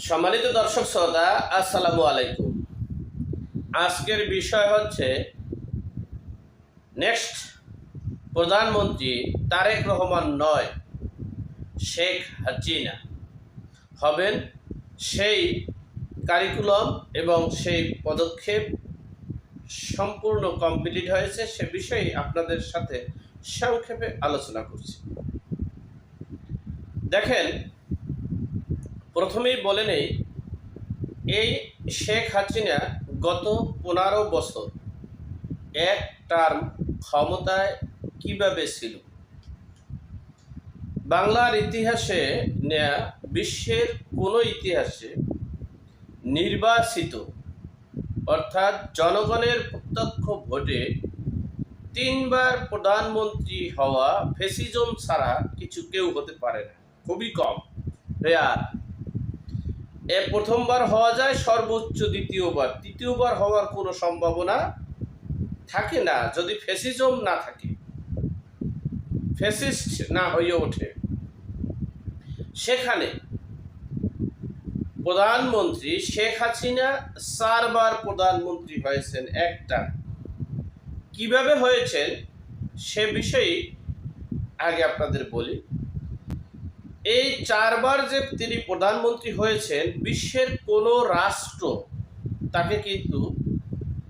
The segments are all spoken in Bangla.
সম্মানিত দর্শক শ্রোতা, আসসালামু আলাইকুম। আজকের বিষয় হচ্ছে নেক্সট প্রধানমন্ত্রী তারেক রহমান নয়, শেখ হাসিনা হবেন। সেই কারিকুলাম এবং সেই পদক্ষেপ সম্পূর্ণ কমপ্লিট হয়েছে, সে বিষয়ে আপনাদের সাথে সংক্ষেপে আলোচনা করছি। দেখেন, প্রথমেই বলে নেই, এই শেখ হাসিনা গত 15 বছর এক টার্ম ক্ষমতায় কিভাবে ছিল, বাংলার ইতিহাসে নেয়া বিশ্বের কোনো ইতিহাসে নির্বাচিত অর্থাৎ জনগণের প্রত্যক্ষ ভোটে 3 বার প্রধানমন্ত্রী হওয়া ফ্যাসিজম ছাড়া কেউ হতে পারে না, খুবই কম, রেয়ার। প্রথমবার হওয়া যায়, সর্বোচ্চ দ্বিতীয়বার, তৃতীয়বার হওয়ার কোনো সম্ভাবনা থাকে না যদি ফ্যাসিজম না থাকে, ফ্যাসিস্ট না হয়ে ওঠে। সেখানে প্রধানমন্ত্রী শেখ হাসিনা 4 বার প্রধানমন্ত্রী হয়েছেন একটা। কিভাবে হয়েছেন সে বিষয়ে আগে আপনাদের বলি। এই 4 বার যে তিনি প্রধানমন্ত্রী হয়েছেন, বিশ্বের কোনো রাষ্ট্র তাকে কিন্তু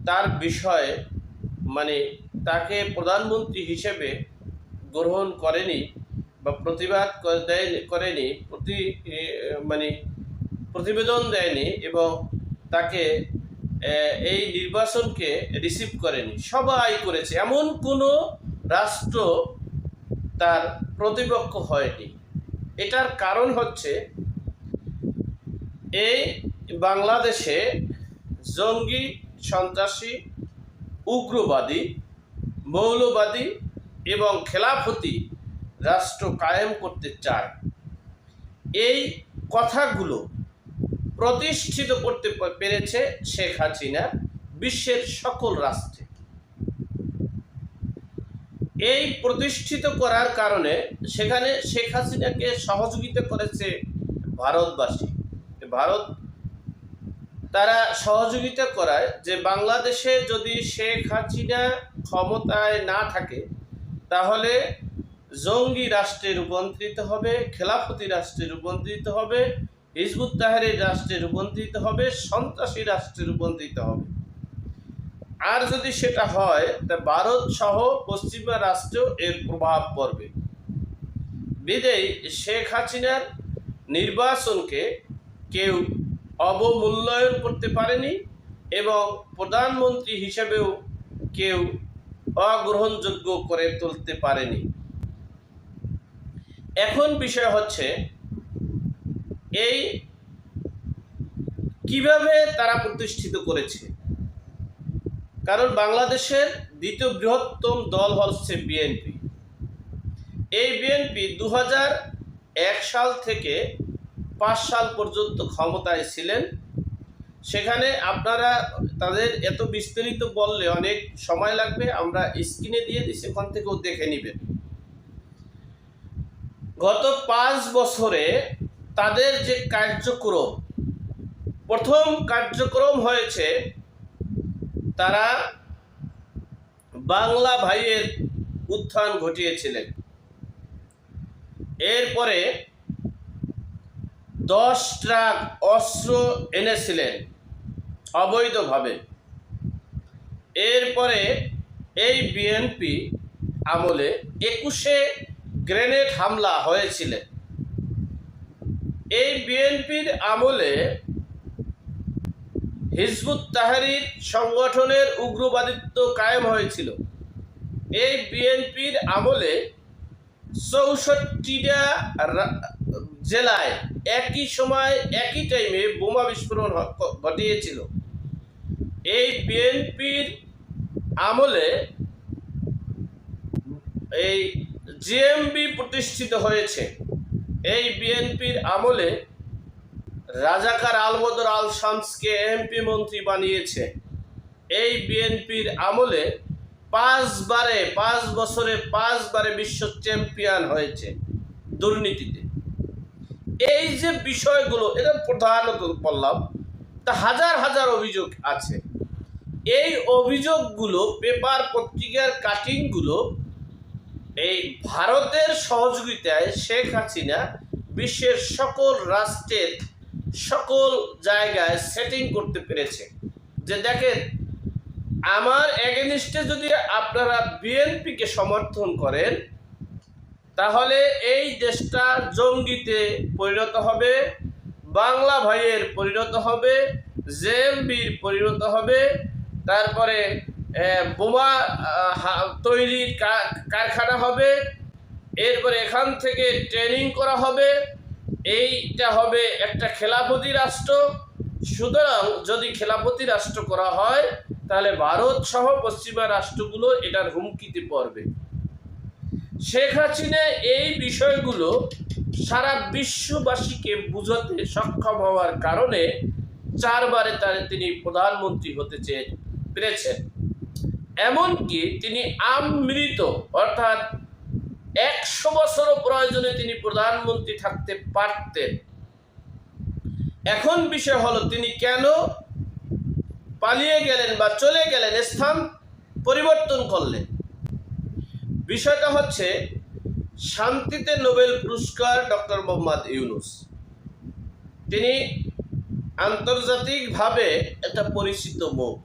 তার বিষয়ে তাকে প্রধানমন্ত্রী হিসেবে গ্রহণ করেনি বা প্রতিবাদ করেনি, প্রতিবেদন দেয়নি এবং তাকে এই নির্বাচনকে রিসিভ করেনি। সবাই করেছে, এমন কোনো রাষ্ট্র তার প্রতিপক্ষ হয়নি। এটার কারণ হচ্ছে এই বাংলাদেশে জঙ্গি, সন্ত্রাসী, উগ্রবাদী, মৌলবাদী এবং খেলাফতি রাষ্ট্র কায়েম করতে চায়। এই কথাগুলো প্রতিষ্ঠিত করতে পেরেছে শেখ হাসিনা বিশ্বের সকল রাষ্ট্রে। এই প্রতিষ্ঠিত করার কারণে সেখানে শেখ হাসিনাকে সহযোগিতা করেছে ভারতবাসী। ভারত তারা সহযোগিতা করায় যে বাংলাদেশে যদি শেখ হাসিনা ক্ষমতায় না থাকে তাহলে জঙ্গি রাষ্ট্রে রূপান্তরিত হবে, খেলাফতি রাষ্ট্রে রূপান্তরিত হবে, হিজবুত তাহরীর রাষ্ট্রে রূপান্তরিত হবে, সন্ত্রাসী রাষ্ট্রে রূপান্তরিত হবে। আর যদি সেটা হয় তা ভারত সহ পশ্চিমা রাষ্ট্রেও এর প্রভাব পড়বে। বিদেয় শেখ হাসিনার নির্বাচনকে কেউ অবমূল্যায়ন করতে পারেনি এবং প্রধানমন্ত্রী হিসেবেও কেউ অগ্রহণযোগ্য করে তুলতে পারেনি। এখন বিষয় হচ্ছে এই কিভাবে তারা প্রতিষ্ঠিত করেছে। কারণ বাংলাদেশের দ্বিতীয় বৃহত্তম দল হচ্ছে বিএনপি। এই বিএনপি 2001 সাল থেকে 5 সাল পর্যন্ত ক্ষমতায় ছিলেন। সেখানে আপনারা তাদের এত বিস্তারিত বললে অনেক সময় লাগবে, আমরা স্ক্রিনে দিয়ে দিই, সেখান থেকেও দেখে নেবেন। গত 5 বছরে তাদের যে কার্যক্রম, প্রথম কার্যক্রম হয়েছে তারা বাংলা ভাইয়ের উত্থান ঘটিয়েছিলেন। এরপরে 10 ট্রাক অস্ত্র এনেছিলেন অবৈধভাবে। এরপরে এই বিএনপি আমলে 21-এ গ্রেনেড হামলা হয়েছিল। এই বিএনপির আমলে হিজবুত তাহরীর সংগঠনের উগ্রবাদিত্ব কায়েম হয়েছিল। এই বিএনপির আমলে 64টা জেলায় একই সময় একই টাইমে বোমা বিস্ফোরণ ঘটিয়েছিল। এই বিএনপির আমলে এই জিএমবি প্রতিষ্ঠিত হয়েছে। এই বিএনপির আমলে রাজাকার আলবদর আল শামসকে এমপি মন্ত্রী বানিয়েছে। এই বিএনপির আমলে 5 বছরে 5 বারে বিশ্ব চ্যাম্পিয়ন হয়েছে দুর্নীতিতে। এই যে বিষয়গুলো, এটা প্রধানত বললাম, তা হাজার হাজার অভিযোগ আছে। এই অভিযোগগুলো, পেপার পত্রিকার কাটিংগুলো এই ভারতের সহযোগিতায় শেখ হাসিনা বিশ্বের সকল রাষ্ট্রের সকল জায়গায় সেটিং করতে পেরেছে। যে দেখেন, আমার এগেনিস্টে যদি আপনারা বিএনপিকে সমর্থন করেন, তাহলে এই দেশটা জঙ্গিতে পরিণত হবে, বাংলা ভাইয়ের পরিণত হবে, জেএমবির পরিণত হবে, তারপরে বোমা তৈরির কারখানা হবে, এরপরে এখান থেকে ট্রেনিং করা হবে, এইটা হবে একটা খেলাফতি রাষ্ট্র। সুতরাং যদি খেলাফতি রাষ্ট্র করা হয়, তাহলে ভারত সহ পশ্চিমা রাষ্ট্রগুলো এটার হুমকিতে পড়বে। শেখ হাসিনা এই বিষয়গুলো সারা বিশ্ববাসীকে বুঝাতে সক্ষম হওয়ার কারণে 4 বারে তিনি প্রধানমন্ত্রী হতে পেরেছেন। এমনকি তিনি আমৃত, অর্থাৎ 100 বছরও প্রয়োজনে তিনি প্রধানমন্ত্রী থাকতে পারতেন। এখন বিষয় হলো তিনি কেন পালিয়ে গেলেন বা চলে গেলেন, স্থান পরিবর্তন করলেন। বিষয়টা হচ্ছে, শান্তিতে নোবেল পুরস্কার ডক্টর মোহাম্মদ ইউনূস, তিনি আন্তর্জাতিকভাবে একটা পরিচিত মুখ।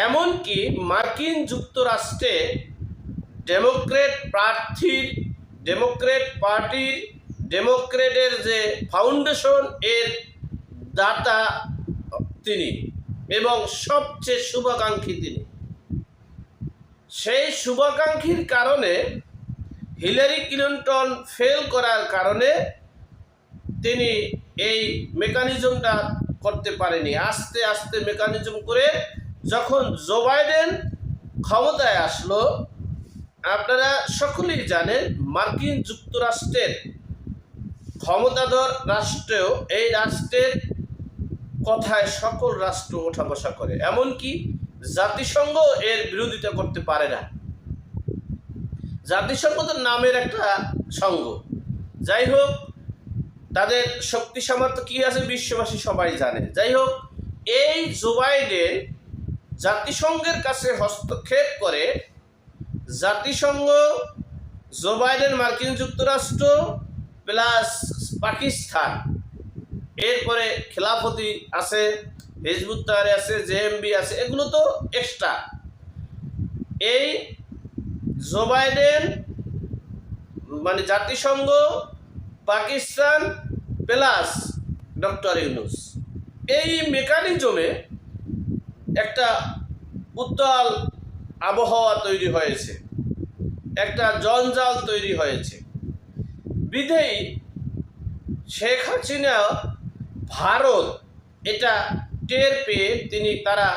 এমনকি মার্কিন যুক্তরাষ্ট্রে ডেমোক্রেট পার্টির ডেমোক্রেটের যে ফাউন্ডেশন এর দাতা তিনি, এবং সবচেয়ে শুভাকাঙ্ক্ষী তিনি। সেই শুভাকাঙ্ক্ষীর কারণে হিলারি ক্লিনটন ফেল করার কারণে তিনি এই মেকানিজমটা করতে পারেনি। আস্তে আস্তে মেকানিজম করে যখন জো বাইডেন ক্ষমতায় আসলো, আপনারা সকলেই জানেন মার্কিন যুক্তরাষ্ট্রের ক্ষমতাধর রাষ্ট্রেও এই রাষ্ট্রের কথায় সকল রাষ্ট্র ওঠা বসা করে, এমনকি জাতিসংঘ এর বিরোধিতা করতে পারে না। জাতিসংঘ তো নামের একটা সংঘ, যাই হোক, তাদের শক্তি সামর্থ্য কি আছে বিশ্ববাসী সবাই জানে। যাই হোক, এই জো বাইডেন জাতিসংঘের কাছে হস্তক্ষেপ করে, জাতিসংঘ, জো বাইডেন, মার্কিন যুক্তরাষ্ট্র প্লাস পাকিস্তান, এরপরে খেলাফতি আছে, হিজবুত তাহরির আছে, জেএমবি আছে, এগুলো তো এক্সট্রা। এই জো বাইডেন মানে জাতিসংঘ, পাকিস্তান প্লাস ডক্টর ইউনূস, এই মেকানিজমে একটা উত্তাল আবহাওয়া তৈরি হয়েছে, একটা জঞ্জাল তৈরি হয়েছে। বিধেই শেখ হাসিনা ভারত এটা টের পেয়ে তারা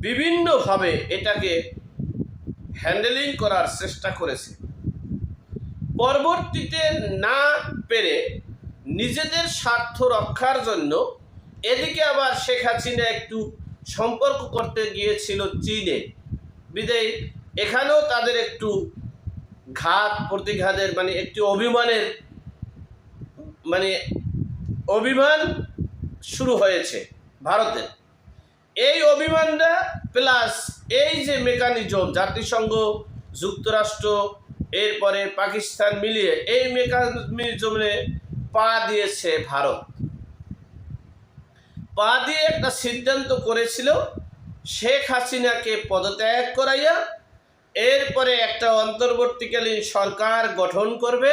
বিভিন্নভাবে এটাকে হ্যান্ডেলিং করার চেষ্টা করেছে। পরবর্তীতে না পেরে নিজেদের স্বার্থ রক্ষার জন্য এদিকে আবার শেখ হাসিনা একটু সম্পর্ক করতে গিয়েছিল চীনে, বিদেয় এখানেও তাদের একটু ঘাত প্রতিঘাতের একটি অভিমান শুরু হয়েছে ভারতের। এই অভিমানটা প্লাস এই যে মেকানিজম, জাতিসংঘ, যুক্তরাষ্ট্র, এরপরে পাকিস্তান মিলিয়ে এই মেকানিজমে পা দিয়েছে ভারত। পা দিয়ে একটা সিদ্ধান্ত করেছিল শেখ হাসিনাকে পদত্যাগ করাইয়া এরপরে একটা অন্তর্বর্তীকালীন সরকার গঠন করবে,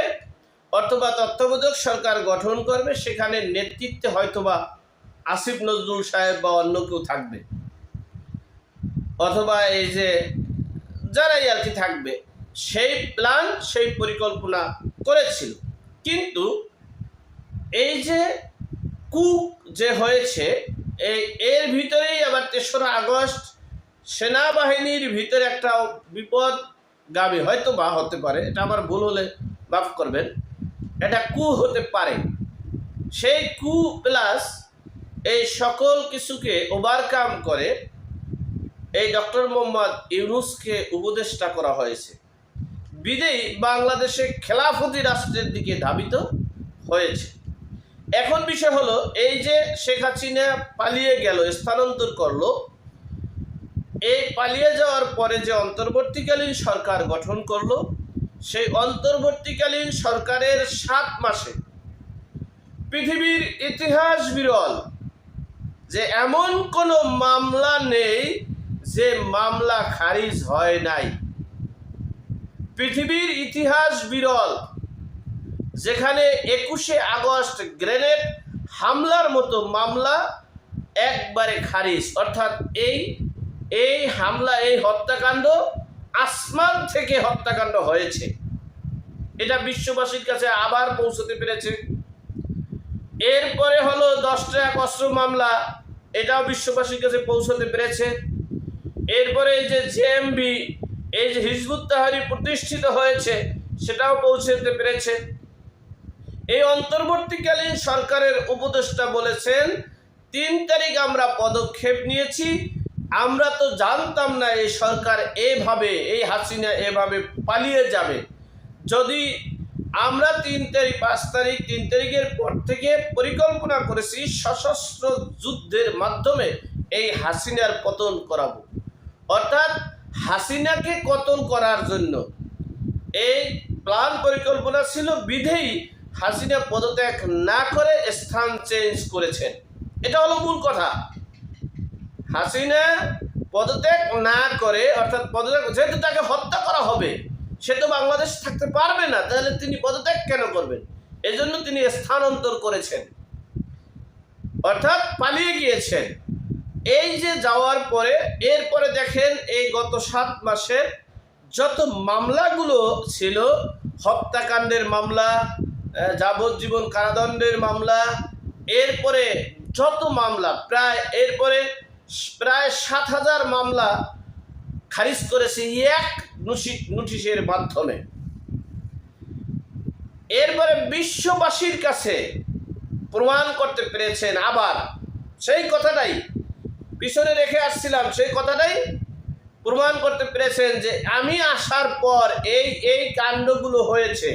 অথবা তত্ত্বাবধায়ক সরকার গঠন করবে। সেখানে নেতৃত্বে হয়তোবা আসিফ নজরুল সাহেব বা অন্য কেউ থাকবে, অথবা এই যে যারাই আর কি থাকবে, সেই প্ল্যান, সেই পরিকল্পনা করেছিল। কিন্তু এই যে কুক যে হয়েছে, এর ভিতরেই আবার 3রা আগস্ট সেনাবাহিনীর ভিতরে একটা বিপদগামী হয়তো বা হতে পারে, এটা আমার ভুল হলে মাফ করবেন, এটা কু হতে পারে। সেই কু প্লাস এই সকল কিছুকে ওভারকাম করে এই ডক্টর মোহাম্মদ ইউনূসকে উপদেষ্টা করা হয়েছে। বিদেয়ী বাংলাদেশে খেলাফতি রাষ্ট্রের দিকে ধাবিত হয়েছে। এখন বিষয় হলো, এই যে শেখ হাসিনা পালিয়ে গেল, স্থানান্তর করলো, এই পালিয়ে যাওয়ার পরে যে অন্তর্বর্তীকালীন সরকার গঠন করলো, সেই অন্তর্বর্তীকালীন সরকারের 7 মাসে পৃথিবীর ইতিহাস বিরল যে এমন কোনো মামলা নেই যে মামলা খারিজ হয় নাই। পৃথিবীর ইতিহাস বিরল যেখানে 21শে আগস্ট গ্রেনেড হামলার মতো মামলা একবারে খারিজ, অর্থাৎ এই হামলা, এই হত্যাকাণ্ড আসমান থেকে হত্যাকাণ্ড হয়েছে, এটা বিশ্ববাসীর কাছে আবার পৌঁছতে পেরেছে। এরপরে হলো 10 ট্রাক অস্ত্র মামলা, এটাও বিশ্ববাসীর কাছে পৌঁছতে পেরেছে। এরপরে এই যে জেএমবি, এই যে হিজবুত তাহরীর প্রতিষ্ঠিত হয়েছে, সেটাও পৌঁছতে পেরেছে। এই অন্তর্বর্তীকালীন সরকারের উপদেষ্টা বলেছেন 3 তারিখ আমরা পদক্ষেপ নিয়েছি, আমরা তো জানতাম না এই সরকার এভাবে, এই হাসিনা এভাবে পালিয়ে যাবে। যদি আমরা 3 তারিখ 5 তারিখ 3 তারিখের পর থেকে পরিকল্পনা করেছি সশস্ত্র যুদ্ধের মাধ্যমে এই হাসিনার পতন করাবো, অর্থাৎ হাসিনাকে কতল করার জন্য এই প্ল্যান পরিকল্পনা ছিল, বিধেই হাসিনা পদত্যাগ না করে স্থান চেঞ্জ করেছেন। এটা হলো মূল কথা। হাসিনা পদত্যাগ না করে, অর্থাৎ পদত্যাগ, যেহেতু তাকে হত্যা করা হবে, সে তো বাংলাদেশ থাকতে পারবে না, তাহলে তিনি পদত্যাগ কেন করবেন? এজন্য তিনি স্থানান্তর করেছেন, অর্থাৎ পালিয়ে গিয়েছেন। এই যে যাওয়ার পরে, এরপরে দেখেন এই গত 7 মাসের যত মামলাগুলো ছিল, হত্যাকাণ্ডের মামলা, যাবজ্জীবন কারাদণ্ডের মামলা, এরপরে যত মামলা, এরপরে প্রায় 7,000 মামলা খারিজ করেছে এক নোটিশের মাধ্যমে। এরপরে বিশ্ববাসীর কাছে প্রমাণ করতে পেরেছেন, আবার সেই কথাটাই পিছনে রেখে আসছিলাম, সেই কথাটাই প্রমাণ করতে পেরেছেন যে আমি আসার পর এই কাণ্ডগুলো হয়েছে।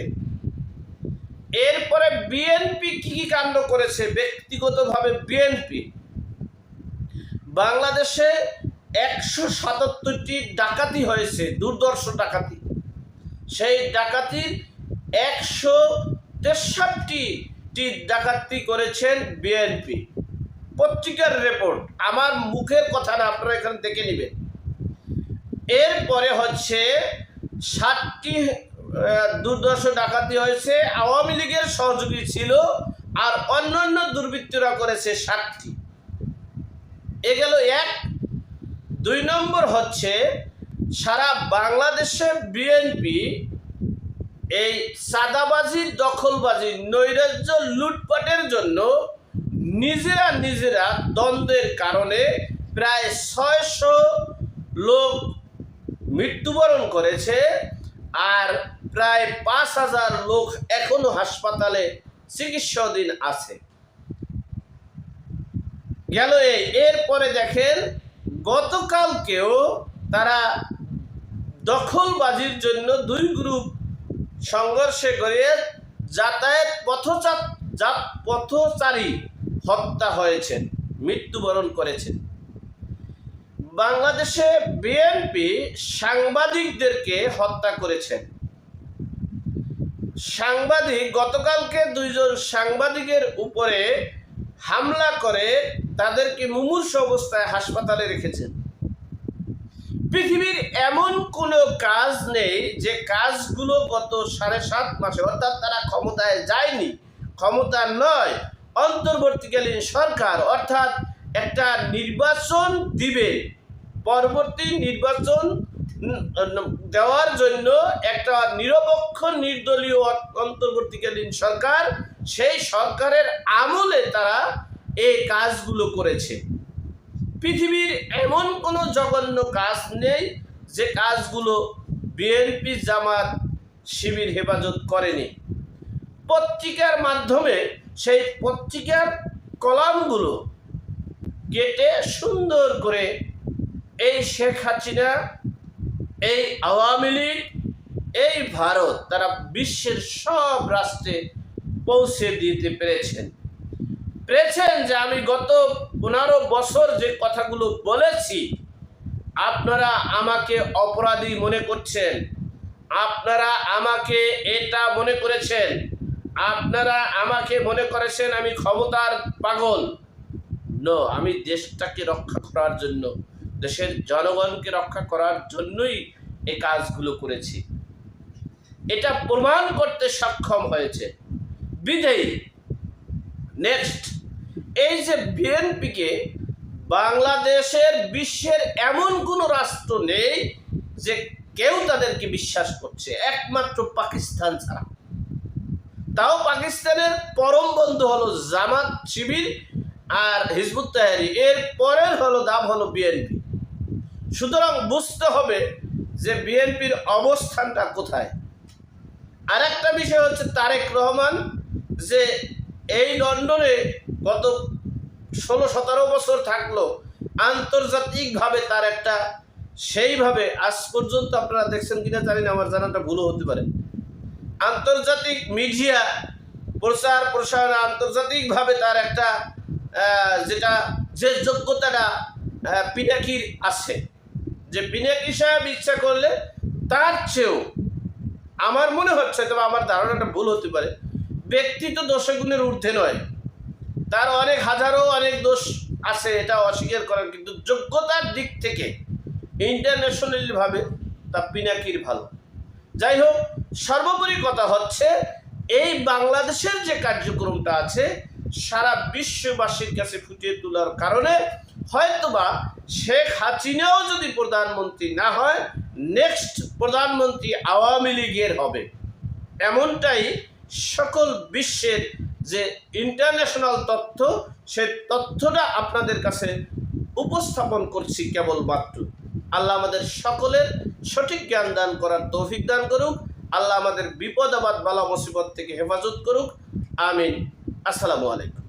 এরপরে বিএনপি কি কাণ্ড করেছে, ব্যক্তিগতভাবে বিএনপি বাংলাদেশে 177টি ডাকাতি হয়েছে, দুর্ধর্ষ ডাকাতি। সেই ডাকাতির 163টি ডাকাতি করেছেন বিএনপি। পত্রিকার রিপোর্ট, আমার মুখের কথা না, আপনারা এখানে দেখে নেবেন। এরপরে হচ্ছে 7টি দুর্ধর্ষ ডাকাতি হয়েছে, আওয়ামী লীগের সহযোগী ছিল, আর অন্যান্য দুর্বৃত্তরা করেছে 7টি। এ গেল 1। 2 নম্বর হচ্ছে সারা বাংলাদেশে বিএনপি এই চাঁদাবাজি, দখলবাজি, নৈরাজ্য, লুটপাটের জন্য নিজেরা দ্বন্দ্বের কারণে প্রায় 600 লোক মৃত্যুবরণ করেছে, আর প্রায় 5,000 লোক এখনো হাসপাতালে চিকিৎসাধীন আছে। গেল এরপরে দেখেন গতকালকেও তারা দখলবাজির জন্য 2 গ্রুপ সংঘর্ষে গড়িয়ে পথচারী হত্যা হয়েছেন, মৃত্যুবরণ করেছেন। বাংলাদেশে বিএনপি সাংবাদিকদেরকে হত্যা করেছেন। গতকালকে 2 জন সাংবাদিকের উপরে হামলা করে তাদেরকে মুমূর্ষ অবস্থায় হাসপাতালে রেখেছেন। পৃথিবীর এমন কোনো কাজ নেই যে কাজগুলো গত 7.5 মাসে, অর্থাৎ তারা ক্ষমতায় যায়নি, ক্ষমতা নয়, অন্তর্বর্তীকালীন সরকার, অর্থাৎ একটা নির্বাচন দিবে, পরবর্তী নির্বাচন দেওয়ার জন্য একটা নিরপেক্ষ নির্দলীয় অন্তর্বর্তীকালীন সরকার, সেই সরকারের আমলে তারা এই কাজগুলো করেছে। পৃথিবীর এমন কোনো জঘন্য কাজ নেই যে কাজগুলো বিএনপি, জামাত, শিবির হেফাজত করেনি। পত্রিকার মাধ্যমে সেই পত্রিকার কলামগুলো কেটে সুন্দর করে এই শেখ হাসিনা, এই আওয়ামী লীগ, এই ভারত, তারা বিশ্বের সব রাষ্ট্রে পৌঁছে দিতে পেরেছেন যে আমি গত 15 বছর যে কথাগুলো বলেছি আপনারা আমাকে অপরাধী মনে করছেন, আপনারা আমাকে এটা মনে করেছেন, আপনারা আমাকে মনে করেছেন আমি ক্ষমতার পাগল। নো, আমি দেশটাকে রক্ষা করার জন্য, দেশের জনগণকে রক্ষা করার জন্যই এই কাজগুলো করেছি। এটা প্রমাণ করতে সক্ষম হয়েছে বিধেয়ী। নেক্সট, এই যে বিএনপিকে বাংলাদেশের বিশ্বের এমন কোনো রাষ্ট্র নেই যে কেউ তাদেরকে বিশ্বাস করছে, একমাত্র পাকিস্তান ছাড়া। তাও পাকিস্তানের পরম বন্ধু হলো জামাত শিবির আর হিজবুত তাহরীর, এর পরের দাম হলো বিএনপি। সুতরাং বুঝতে হবে যে বিএনপির অবস্থানটা কোথায়। আর একটা বিষয় হচ্ছে তারেক রহমান যে এই লন্ডনে গত 16-17 বছর থাকলো, আন্তর্জাতিকভাবে তার একটা সেইভাবে আজ পর্যন্ত আপনারা দেখছেন কিনা জানি না, আমার জানাটা ভুলও হতে পারে, আন্তর্জাতিক মিডিয়া প্রচার প্রসারণা আন্তর্জাতিকভাবে তার একটা যে যোগ্যতাটা পিনাকির আছে, যে পিনাকি সাহেব ইচ্ছা করলে তার চেয়েও, আমার মনে হচ্ছে, তবে আমার ধারণাটা ভুল হতে পারে, ব্যক্তি তো দোষে গুণের ঊর্ধ্বে নয়, তার অনেক দোষ আছে, এটা অস্বীকার করার, কিন্তু যোগ্যতার দিক থেকে ইন্টারন্যাশনালি ভাবে তা পিনাকির ভালো। যাই হোক, সর্বোপরি কথা হচ্ছে এই বাংলাদেশের যে কার্যক্রমটা আছে সারা বিশ্ববাসীর কাছে ফুটিয়ে তোলার কারণে হয়তোবা শেখ হাসিনাও যদি প্রধানমন্ত্রী না হয়, নেক্সট প্রধানমন্ত্রী আওয়ামী লীগের হবে, এমনটাই সকল বিশ্বের যে ইন্টারন্যাশনাল তথ্য, সেই তথ্যটা আপনাদের কাছে উপস্থাপন করছি কেবলমাত্র। আল্লাহ আমাদের সকলের সঠিক জ্ঞান দান করার তৌফিক দান করুক। আল্লাহ আমাদের বিপদ আপদ বালা মুসিবত থেকে হেফাজত করুক। আমিন। আসসালামু আলাইকুম।